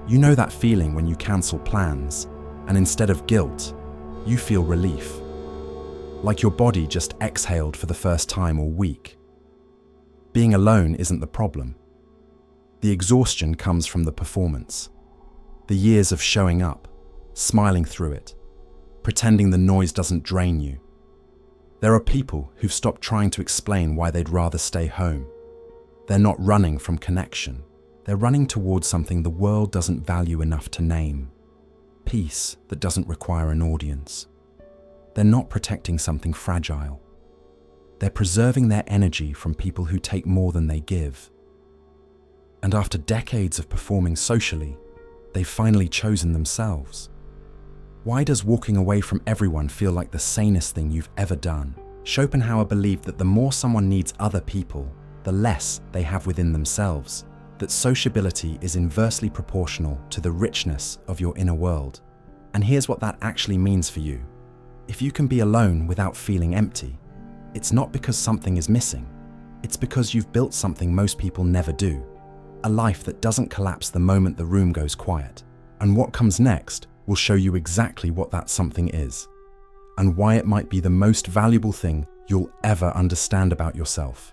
You know that feeling when you cancel plans, and instead of guilt, you feel relief. Like your body just exhaled for the first time all week. Being alone isn't the problem. The exhaustion comes from the performance. The years of showing up, smiling through it, pretending the noise doesn't drain you. There are people who've stopped trying to explain why they'd rather stay home. They're not running from connection. They're running towards something the world doesn't value enough to name. Peace that doesn't require an audience. They're not protecting something fragile. They're preserving their energy from people who take more than they give. And after decades of performing socially, they've finally chosen themselves. Why does walking away from everyone feel like the sanest thing you've ever done? Schopenhauer believed that the more someone needs other people, the less they have within themselves. That sociability is inversely proportional to the richness of your inner world. And here's what that actually means for you. If you can be alone without feeling empty, it's not because something is missing. It's because you've built something most people never do. A life that doesn't collapse the moment the room goes quiet. And what comes next will show you exactly what that something is, and why it might be the most valuable thing you'll ever understand about yourself.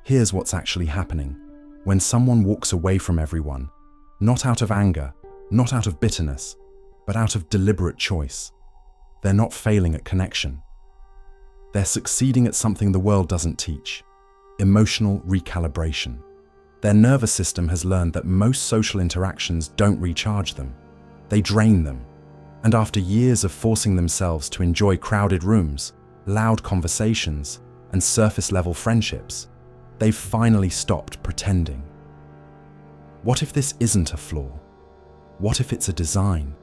Here's what's actually happening. When someone walks away from everyone, not out of anger, not out of bitterness, but out of deliberate choice, they're not failing at connection. They're succeeding at something the world doesn't teach: emotional recalibration. Their nervous system has learned that most social interactions don't recharge them. They drain them. And after years of forcing themselves to enjoy crowded rooms, loud conversations, and surface-level friendships, they've finally stopped pretending. What if this isn't a flaw? What if it's a design?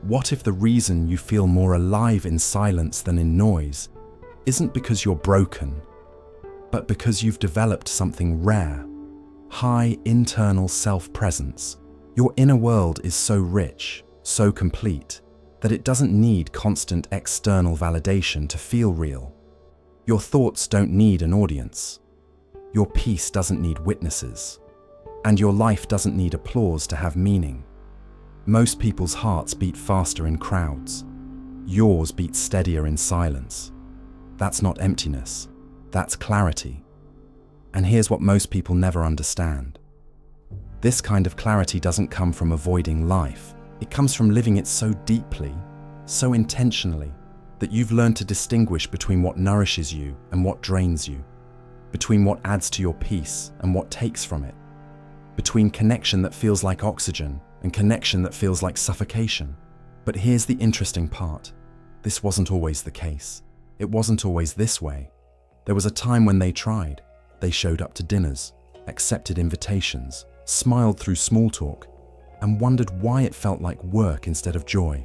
What if the reason you feel more alive in silence than in noise isn't because you're broken, but because you've developed something rare: high internal self-presence? Your inner world is so rich, so complete, that it doesn't need constant external validation to feel real. Your thoughts don't need an audience. Your peace doesn't need witnesses. And your life doesn't need applause to have meaning. Most people's hearts beat faster in crowds. Yours beats steadier in silence. That's not emptiness. That's clarity. And here's what most people never understand. This kind of clarity doesn't come from avoiding life. It comes from living it so deeply, so intentionally, that you've learned to distinguish between what nourishes you and what drains you, between what adds to your peace and what takes from it, between connection that feels like oxygen and connection that feels like suffocation. But here's the interesting part. This wasn't always the case. It wasn't always this way. There was a time when they tried. They showed up to dinners, accepted invitations, smiled through small talk, and wondered why it felt like work instead of joy.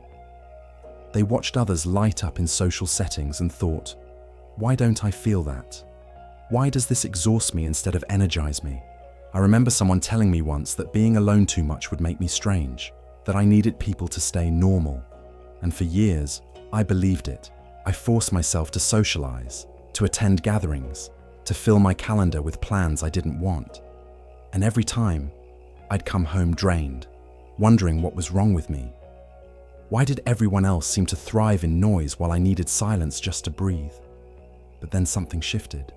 They watched others light up in social settings and thought, why don't I feel that? Why does this exhaust me instead of energize me? I remember someone telling me once that being alone too much would make me strange, that I needed people to stay normal. And for years, I believed it. I forced myself to socialize, to attend gatherings, to fill my calendar with plans I didn't want. And every time, I'd come home drained, wondering what was wrong with me. Why did everyone else seem to thrive in noise while I needed silence just to breathe? But then something shifted.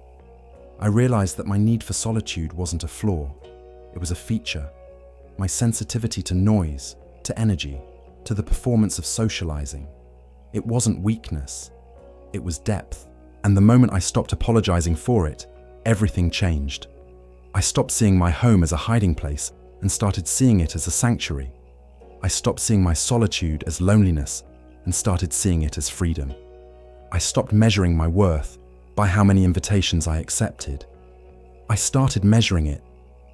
I realized that my need for solitude wasn't a flaw. It was a feature. My sensitivity to noise, to energy, to the performance of socializing. It wasn't weakness. It was depth. And the moment I stopped apologizing for it, everything changed. I stopped seeing my home as a hiding place and started seeing it as a sanctuary. I stopped seeing my solitude as loneliness and started seeing it as freedom. I stopped measuring my worth by how many invitations I accepted. I started measuring it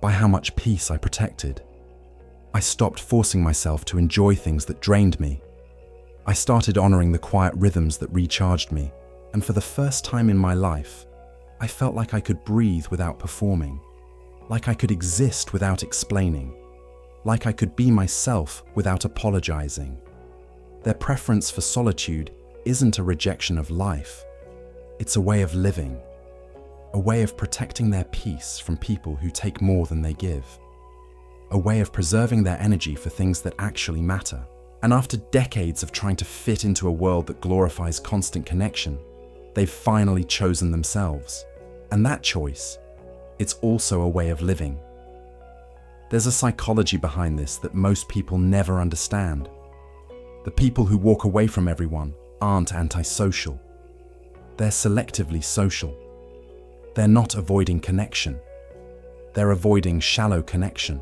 by how much peace I protected. I stopped forcing myself to enjoy things that drained me. I started honoring the quiet rhythms that recharged me, and for the first time in my life, I felt like I could breathe without performing, like I could exist without explaining, like I could be myself without apologizing. Their preference for solitude isn't a rejection of life. It's a way of living, a way of protecting their peace from people who take more than they give. a way of preserving their energy for things that actually matter. And after decades of trying to fit into a world that glorifies constant connection, they've finally chosen themselves. And that choice, it's also a way of living. There's a psychology behind this that most people never understand. The people who walk away from everyone aren't antisocial. They're selectively social. They're not avoiding connection. They're avoiding shallow connection.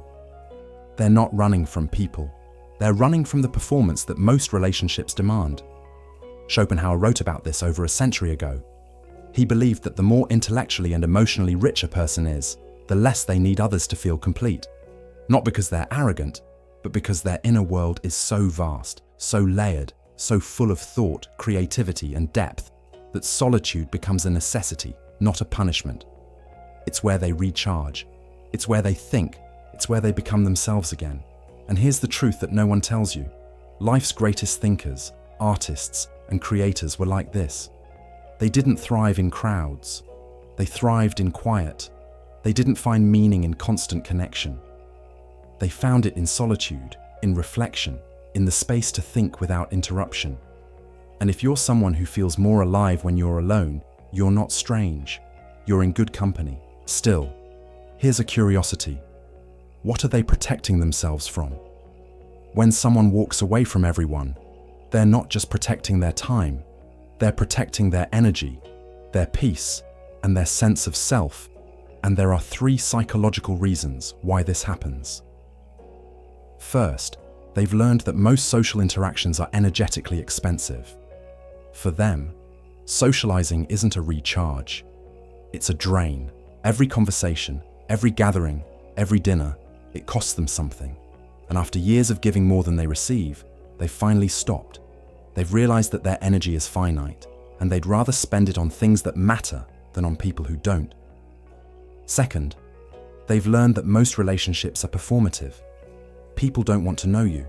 They're not running from people. They're running from the performance that most relationships demand. Schopenhauer wrote about this over a century ago. He believed that the more intellectually and emotionally rich a person is, the less they need others to feel complete. Not because they're arrogant, but because their inner world is so vast, so layered, so full of thought, creativity, and depth, that solitude becomes a necessity, not a punishment. It's where they recharge. It's where they think. It's where they become themselves again. And here's the truth that no one tells you. Life's greatest thinkers, artists, and creators were like this. They didn't thrive in crowds. They thrived in quiet. They didn't find meaning in constant connection. They found it in solitude, in reflection, in the space to think without interruption. And if you're someone who feels more alive when you're alone, you're not strange. You're in good company. Still, here's a curiosity. What are they protecting themselves from? When someone walks away from everyone, they're not just protecting their time, they're protecting their energy, their peace, and their sense of self. And there are 3 psychological reasons why this happens. First, they've learned that most social interactions are energetically expensive. For them, socializing isn't a recharge. It's a drain. Every conversation, every gathering, every dinner, it costs them something. And after years of giving more than they receive, they've finally stopped. They've realized that their energy is finite, and they'd rather spend it on things that matter than on people who don't. Second, they've learned that most relationships are performative. People don't want to know you.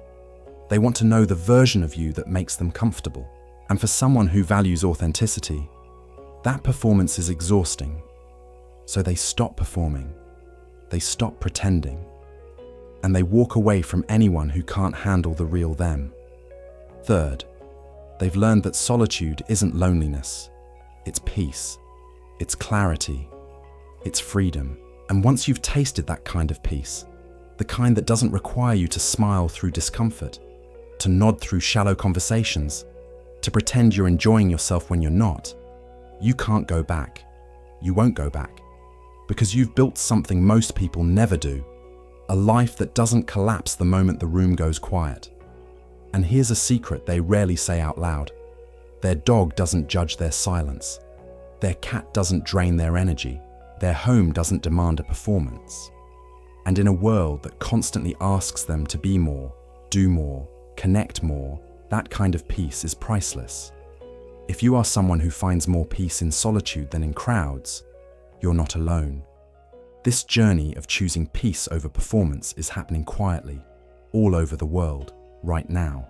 They want to know the version of you that makes them comfortable. And for someone who values authenticity, that performance is exhausting. So they stop performing. They stop pretending. And they walk away from anyone who can't handle the real them. Third, they've learned that solitude isn't loneliness. It's peace. It's clarity. It's freedom. And once you've tasted that kind of peace, the kind that doesn't require you to smile through discomfort, to nod through shallow conversations, to pretend you're enjoying yourself when you're not, you can't go back. You won't go back. Because you've built something most people never do, a life that doesn't collapse the moment the room goes quiet. And here's a secret they rarely say out loud. Their dog doesn't judge their silence. Their cat doesn't drain their energy. Their home doesn't demand a performance. And in a world that constantly asks them to be more, do more, connect more, that kind of peace is priceless. If you are someone who finds more peace in solitude than in crowds, you're not alone. This journey of choosing peace over performance is happening quietly, all over the world, right now.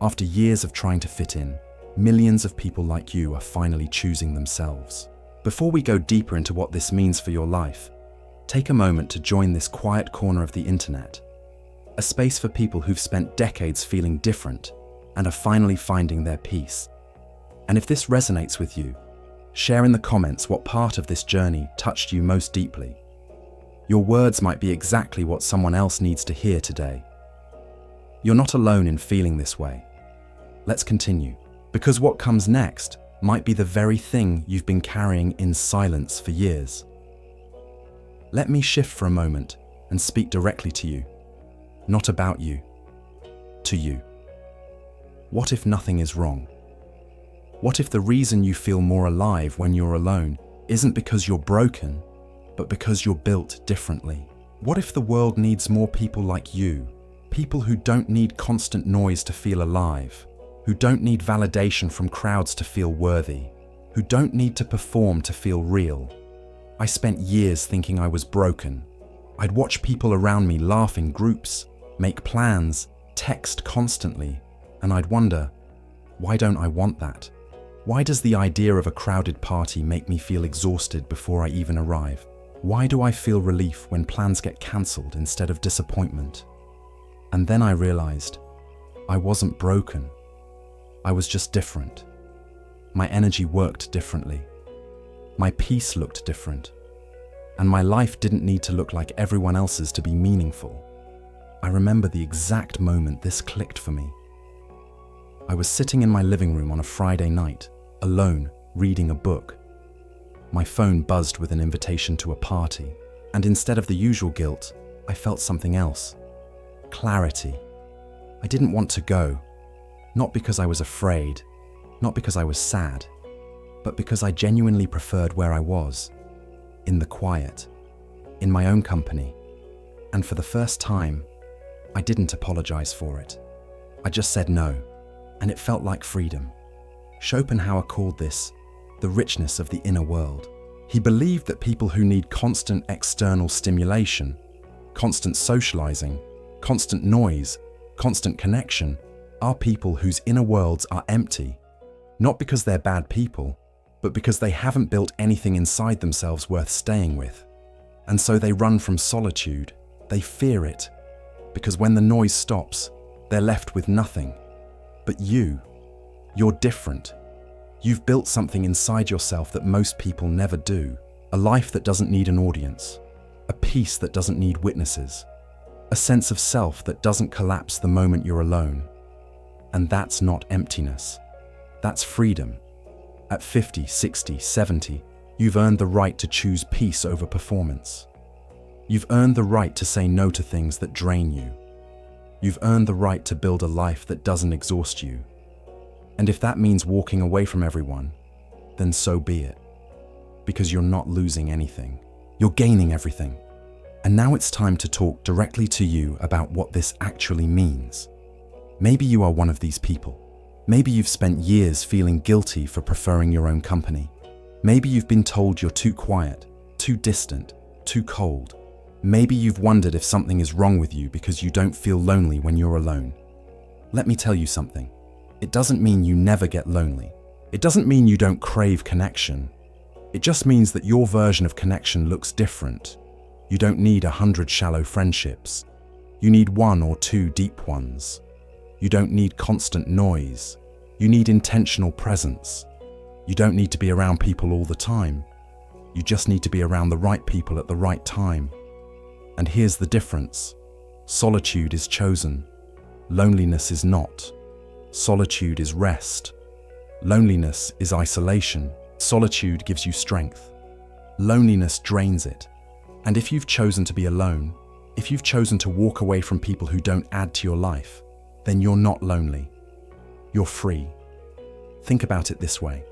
After years of trying to fit in, millions of people like you are finally choosing themselves. Before we go deeper into what this means for your life, take a moment to join this quiet corner of the internet, a space for people who've spent decades feeling different and are finally finding their peace. And if this resonates with you, share in the comments what part of this journey touched you most deeply. Your words might be exactly what someone else needs to hear today. You're not alone in feeling this way. Let's continue, because what comes next might be the very thing you've been carrying in silence for years. Let me shift for a moment and speak directly to you. Not about you, to you. What if nothing is wrong? What if the reason you feel more alive when you're alone isn't because you're broken, but because you're built differently? What if the world needs more people like you? People who don't need constant noise to feel alive, who don't need validation from crowds to feel worthy, who don't need to perform to feel real. I spent years thinking I was broken. I'd watch people around me laugh in groups, make plans, text constantly, and I'd wonder, why don't I want that? Why does the idea of a crowded party make me feel exhausted before I even arrive? Why do I feel relief when plans get cancelled instead of disappointment? And then I realized I wasn't broken. I was just different. My energy worked differently. My peace looked different. And my life didn't need to look like everyone else's to be meaningful. I remember the exact moment this clicked for me. I was sitting in my living room on a Friday night, alone, reading a book. My phone buzzed with an invitation to a party, and instead of the usual guilt, I felt something else. Clarity. I didn't want to go, not because I was afraid, not because I was sad, but because I genuinely preferred where I was, in the quiet, in my own company. And for the first time, I didn't apologize for it. I just said no, and it felt like freedom. Schopenhauer called this the richness of the inner world. He believed that people who need constant external stimulation, constant socializing, constant noise, constant connection, are people whose inner worlds are empty, not because they're bad people, but because they haven't built anything inside themselves worth staying with. And so they run from solitude. They fear it, because when the noise stops, they're left with nothing. But you're different. You've built something inside yourself that most people never do. A life that doesn't need an audience. A peace that doesn't need witnesses. A sense of self that doesn't collapse the moment you're alone. And that's not emptiness. That's freedom. At 50, 60, 70, you've earned the right to choose peace over performance. You've earned the right to say no to things that drain you. You've earned the right to build a life that doesn't exhaust you. And if that means walking away from everyone, then so be it. Because you're not losing anything. You're gaining everything. And now it's time to talk directly to you about what this actually means. Maybe you are one of these people. Maybe you've spent years feeling guilty for preferring your own company. Maybe you've been told you're too quiet, too distant, too cold. Maybe you've wondered if something is wrong with you because you don't feel lonely when you're alone. Let me tell you something. It doesn't mean you never get lonely. It doesn't mean you don't crave connection. It just means that your version of connection looks different. You don't need 100 shallow friendships. You need 1 or 2 deep ones. You don't need constant noise. You need intentional presence. You don't need to be around people all the time. You just need to be around the right people at the right time. And here's the difference. Solitude is chosen. Loneliness is not. Solitude is rest. Loneliness is isolation. Solitude gives you strength. Loneliness drains it. And if you've chosen to be alone, if you've chosen to walk away from people who don't add to your life, then you're not lonely. You're free. Think about it this way.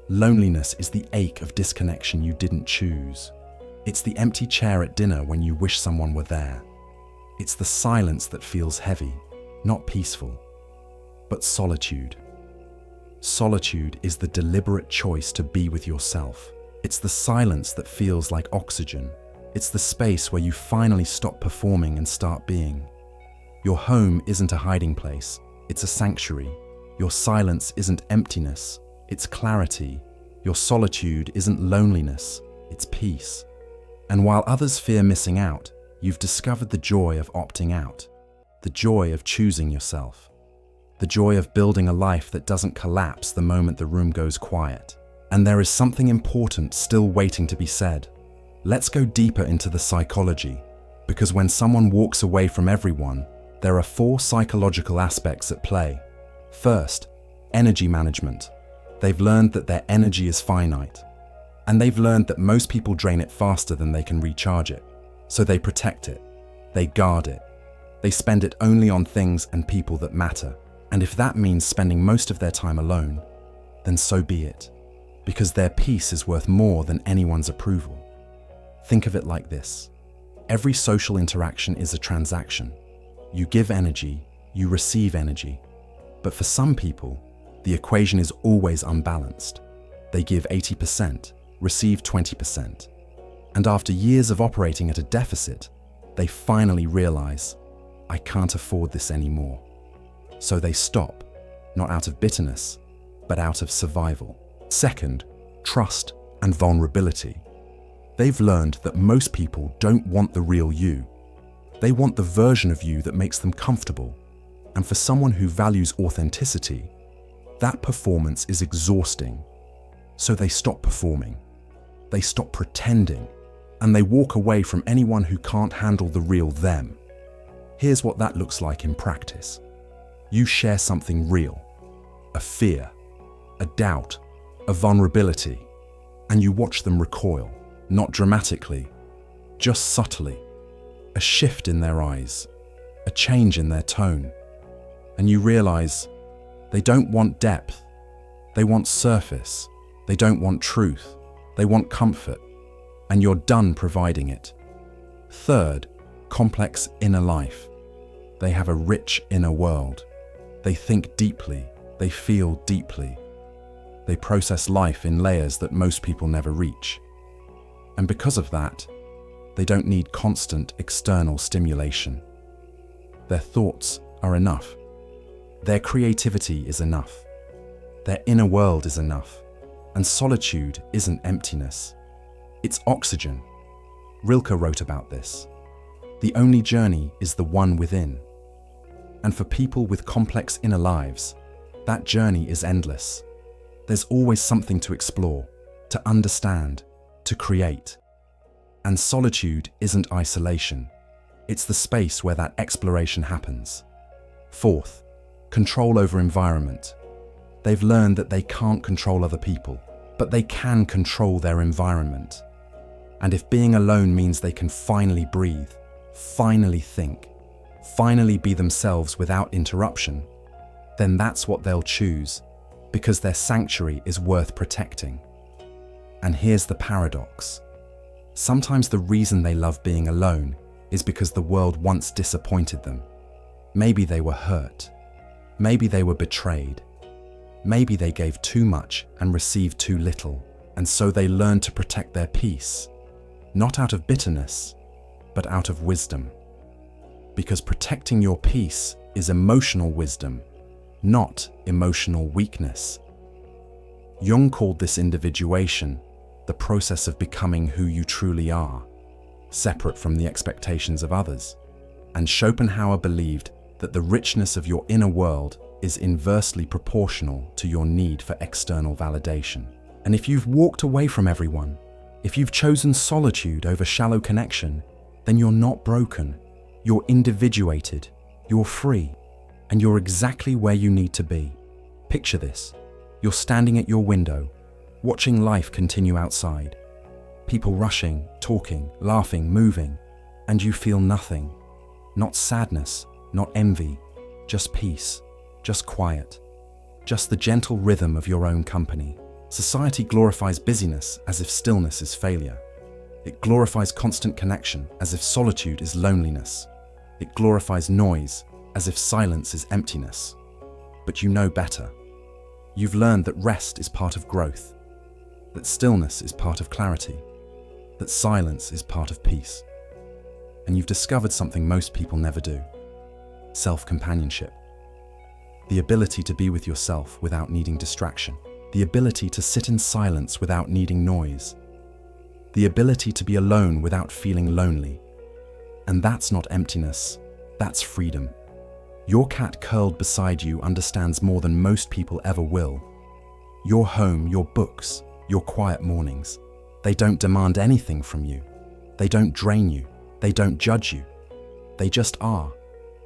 Loneliness is the ache of disconnection you didn't choose. It's the empty chair at dinner when you wish someone were there. It's the silence that feels heavy, not peaceful. But solitude. Solitude is the deliberate choice to be with yourself. It's the silence that feels like oxygen. It's the space where you finally stop performing and start being. Your home isn't a hiding place, it's a sanctuary. Your silence isn't emptiness, it's clarity. Your solitude isn't loneliness, it's peace. And while others fear missing out, you've discovered the joy of opting out, the joy of choosing yourself. The joy of building a life that doesn't collapse the moment the room goes quiet. And there is something important still waiting to be said. Let's go deeper into the psychology, because when someone walks away from everyone, there are 4 psychological aspects at play. First, energy management. They've learned that their energy is finite, and they've learned that most people drain it faster than they can recharge it. So they protect it, they guard it, they spend it only on things and people that matter. And if that means spending most of their time alone, then so be it, because their peace is worth more than anyone's approval. Think of it like this. Every social interaction is a transaction. You give energy, you receive energy. But for some people, the equation is always unbalanced. They give 80%, receive 20%. And after years of operating at a deficit, they finally realize, I can't afford this anymore. So they stop, not out of bitterness, but out of survival. Second, trust and vulnerability. They've learned that most people don't want the real you. They want the version of you that makes them comfortable. And for someone who values authenticity, that performance is exhausting. So they stop performing. They stop pretending. And they walk away from anyone who can't handle the real them. Here's what that looks like in practice. You share something real, a fear, a doubt, a vulnerability, and you watch them recoil, not dramatically, just subtly. A shift in their eyes, a change in their tone, and you realize they don't want depth, they want surface, they don't want truth, they want comfort, and you're done providing it. Third, complex inner life. They have a rich inner world. They think deeply, they feel deeply. They process life in layers that most people never reach. And because of that, they don't need constant external stimulation. Their thoughts are enough. Their creativity is enough. Their inner world is enough. And solitude isn't emptiness. It's oxygen. Rilke wrote about this. The only journey is the one within. And for people with complex inner lives, that journey is endless. There's always something to explore, to understand, to create. And solitude isn't isolation. It's the space where that exploration happens. Fourth, control over environment. They've learned that they can't control other people, but they can control their environment. And if being alone means they can finally breathe, finally think, finally be themselves without interruption, then that's what they'll choose, because their sanctuary is worth protecting. And here's the paradox. Sometimes the reason they love being alone is because the world once disappointed them. Maybe they were hurt. Maybe they were betrayed. Maybe they gave too much and received too little, and so they learned to protect their peace, not out of bitterness, but out of wisdom. Because protecting your peace is emotional wisdom, not emotional weakness. Jung called this individuation the process of becoming who you truly are, separate from the expectations of others. And Schopenhauer believed that the richness of your inner world is inversely proportional to your need for external validation. And if you've walked away from everyone, if you've chosen solitude over shallow connection, then you're not broken. You're individuated, you're free, and you're exactly where you need to be. Picture this. You're standing at your window, watching life continue outside. People rushing, talking, laughing, moving, and you feel nothing. Not sadness, not envy, just peace, just quiet, just the gentle rhythm of your own company. Society glorifies busyness as if stillness is failure. It glorifies constant connection as if solitude is loneliness. It glorifies noise as if silence is emptiness. But you know better. You've learned that rest is part of growth, that stillness is part of clarity, that silence is part of peace. And you've discovered something most people never do: self-companionship. The ability to be with yourself without needing distraction. The ability to sit in silence without needing noise. The ability to be alone without feeling lonely. And that's not emptiness, that's freedom. Your cat curled beside you understands more than most people ever will. Your home, your books, your quiet mornings, they don't demand anything from you. They don't drain you. They don't judge you. They just are.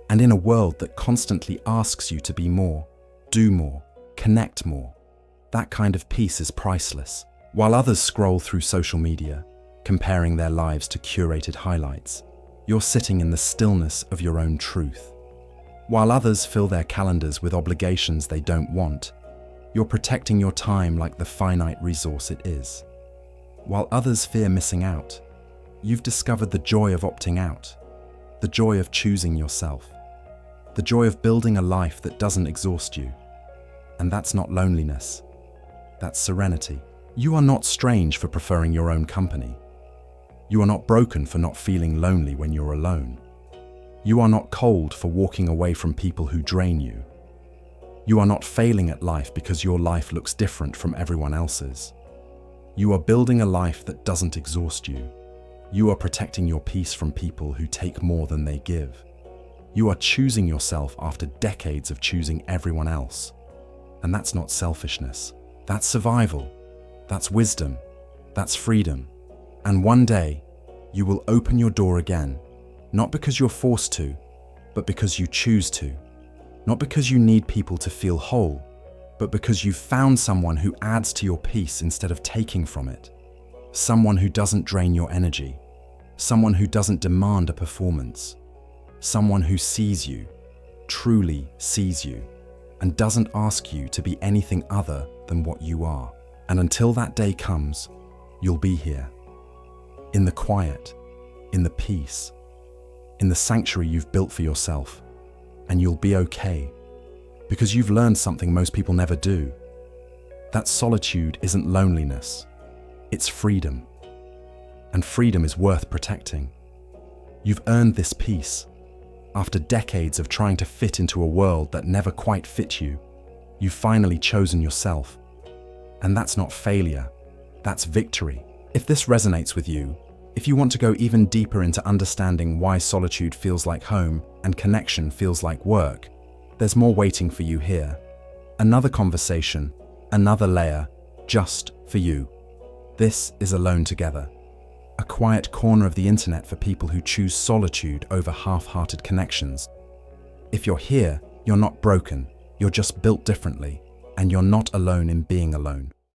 And in a world that constantly asks you to be more, do more, connect more, that kind of peace is priceless. While others scroll through social media, comparing their lives to curated highlights, you're sitting in the stillness of your own truth. While others fill their calendars with obligations they don't want, you're protecting your time like the finite resource it is. While others fear missing out, you've discovered the joy of opting out, the joy of choosing yourself, the joy of building a life that doesn't exhaust you. And that's not loneliness, that's serenity. You are not strange for preferring your own company. You are not broken for not feeling lonely when you're alone. You are not cold for walking away from people who drain you. You are not failing at life because your life looks different from everyone else's. You are building a life that doesn't exhaust you. You are protecting your peace from people who take more than they give. You are choosing yourself after decades of choosing everyone else. And that's not selfishness. That's survival. That's wisdom. That's freedom. And one day, you will open your door again, not because you're forced to, but because you choose to. Not because you need people to feel whole, but because you've found someone who adds to your peace instead of taking from it. Someone who doesn't drain your energy. Someone who doesn't demand a performance. Someone who sees you, truly sees you, and doesn't ask you to be anything other than what you are. And until that day comes, you'll be here. In the quiet, in the peace, in the sanctuary you've built for yourself. And you'll be okay, because you've learned something most people never do. That solitude isn't loneliness, it's freedom. And freedom is worth protecting. You've earned this peace. After decades of trying to fit into a world that never quite fit you, you've finally chosen yourself. And that's not failure, that's victory. If this resonates with you, if you want to go even deeper into understanding why solitude feels like home and connection feels like work, there's more waiting for you here. Another conversation, another layer, just for you. This is Alone Together, a quiet corner of the internet for people who choose solitude over half-hearted connections. If you're here, you're not broken, you're just built differently, and you're not alone in being alone.